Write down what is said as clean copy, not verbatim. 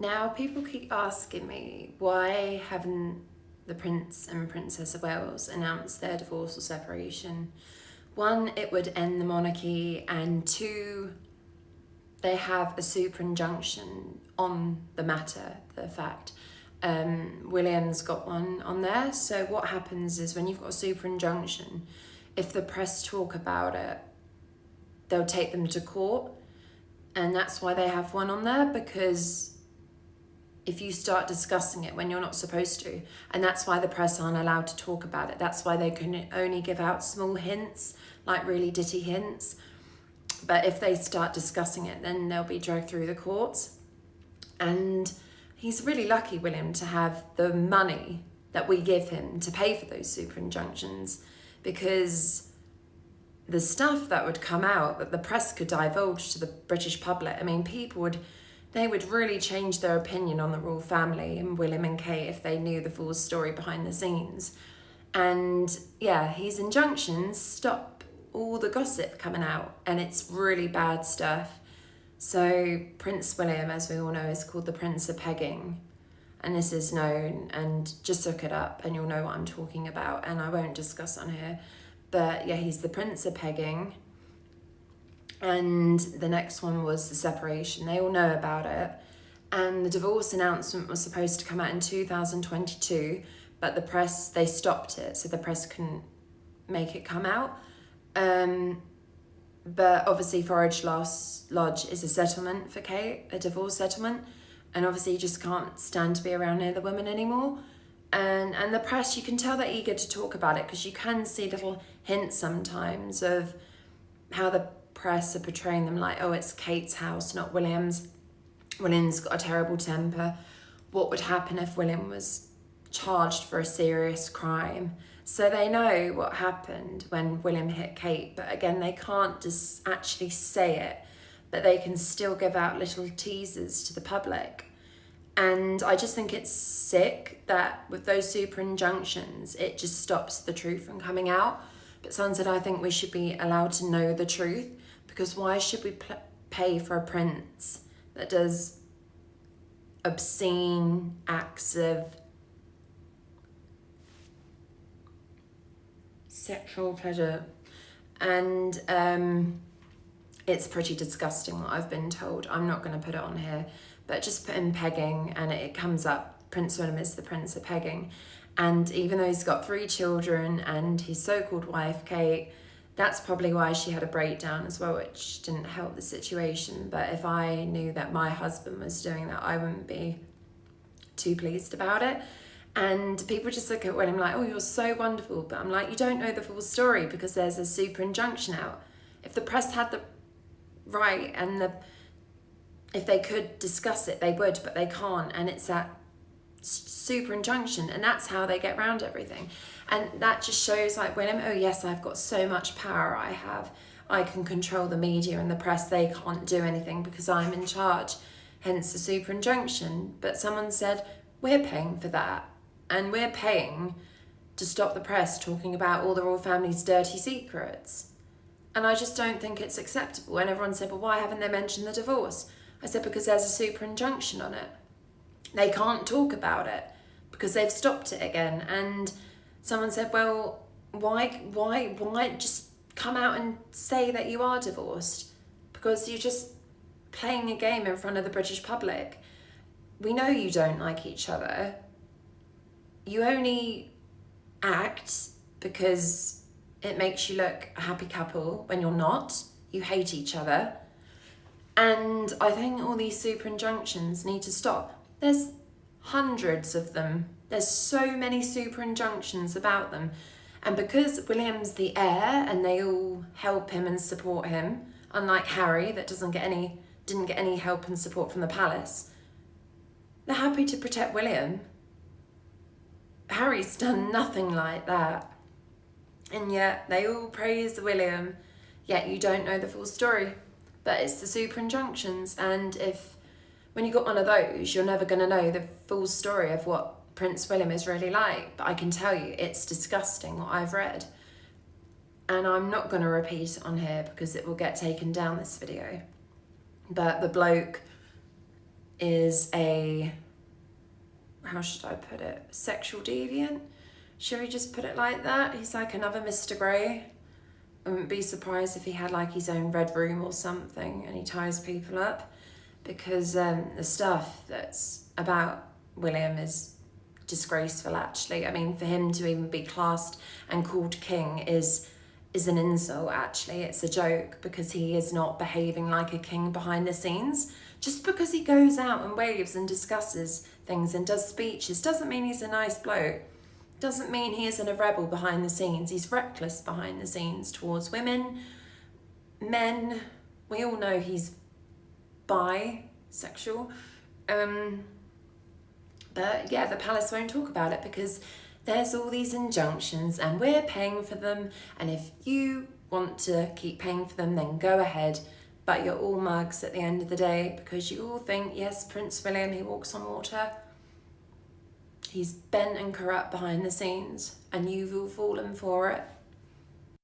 Now, people keep asking me, why haven't the Prince and Princess of Wales announced their divorce or separation? One, it would end the monarchy, and two, they have a super injunction on the matter, the fact. William's got one on there. So what happens is when you've got a super injunction, if the press talk about it, they'll take them to court. And that's why they have one on there, because if you start discussing it when you're not supposed to, and that's why the press aren't allowed to talk about it. That's why they can only give out small hints, like really ditty hints. But if they start discussing it, then they'll be dragged through the courts. And he's really lucky, William, to have the money that we give him to pay for those super injunctions, because the stuff that would come out that the press could divulge to the British public, I mean, they would really change their opinion on the royal family and William and Kate if they knew the full story behind the scenes. And yeah, his injunctions stop all the gossip coming out, and it's really bad stuff. So Prince William, as we all know, is called the Prince of Pegging, and this is known, and just look it up and you'll know what I'm talking about, and I won't discuss on here. But yeah, he's the Prince of Pegging. And the next one was the separation. They all know about it. And the divorce announcement was supposed to come out in 2022, but the press, they stopped it, so the press couldn't make it come out. But obviously Forage Lodge is a settlement for Kate, a divorce settlement. And obviously he just can't stand to be around near the woman anymore. And the press, you can tell they're eager to talk about it, because you can see little hints sometimes of how the press are portraying them like, oh, it's Kate's house, not William's. William's got a terrible temper. What would happen if William was charged for a serious crime? So they know what happened when William hit Kate, but again, they can't just actually say it, but they can still give out little teasers to the public. And I just think it's sick that with those super injunctions, it just stops the truth from coming out. But someone said, I think we should be allowed to know the truth, because why should we pay for a prince that does obscene acts of sexual pleasure? And it's pretty disgusting what I've been told. I'm not going to put it on here, but just put in pegging and it comes up. Prince William is the Prince of Pegging. And even though he's got 3 children and his so-called wife, Kate, that's probably why she had a breakdown as well, which didn't help the situation. But if I knew that my husband was doing that, I wouldn't be too pleased about it. And people just look at William like, oh, you're so wonderful. But I'm like, you don't know the full story, because there's a super injunction out. If the press had the right and if they could discuss it, they would, but they can't. And it's that super injunction, and that's how they get around everything. And that just shows like William, oh yes, I've got so much power I can control the media and the press. They can't do anything because I'm in charge, hence the super injunction. But someone said, we're paying for that, and we're paying to stop the press talking about all the royal family's dirty secrets. And I just don't think it's acceptable. And everyone said, well, why haven't they mentioned the divorce? I said, because there's a super injunction on it. They can't talk about it because they've stopped it again. And someone said, well, why just come out and say that you are divorced? Because you're just playing a game in front of the British public. We know you don't like each other. You only act because it makes you look a happy couple when you're not. You hate each other. And I think all these super injunctions need to stop. There's hundreds of them. There's so many super injunctions about them. And because William's the heir and they all help him and support him, unlike Harry that didn't get any help and support from the palace, they're happy to protect William. Harry's done nothing like that. And yet they all praise William, yet you don't know the full story. But it's the super injunctions, and when you got one of those, you're never going to know the full story of what Prince William is really like. But I can tell you, it's disgusting what I've read. And I'm not going to repeat it on here because it will get taken down, this video. But the bloke is a, how should I put it, sexual deviant? Should we just put it like that? He's like another Mr. Grey. I wouldn't be surprised if he had like his own red room or something and he ties people up, because the stuff that's about William is disgraceful, actually. I mean, for him to even be classed and called king is an insult, actually. It's a joke, because he is not behaving like a king behind the scenes. Just because he goes out and waves and discusses things and does speeches doesn't mean he's a nice bloke. Doesn't mean he isn't a rebel behind the scenes. He's reckless behind the scenes towards women, men. We all know he's bisexual. But yeah, the palace won't talk about it because there's all these injunctions and we're paying for them. And if you want to keep paying for them, then go ahead. But you're all mugs at the end of the day, because you all think, yes, Prince William, he walks on water. He's bent and corrupt behind the scenes, and you've all fallen for it.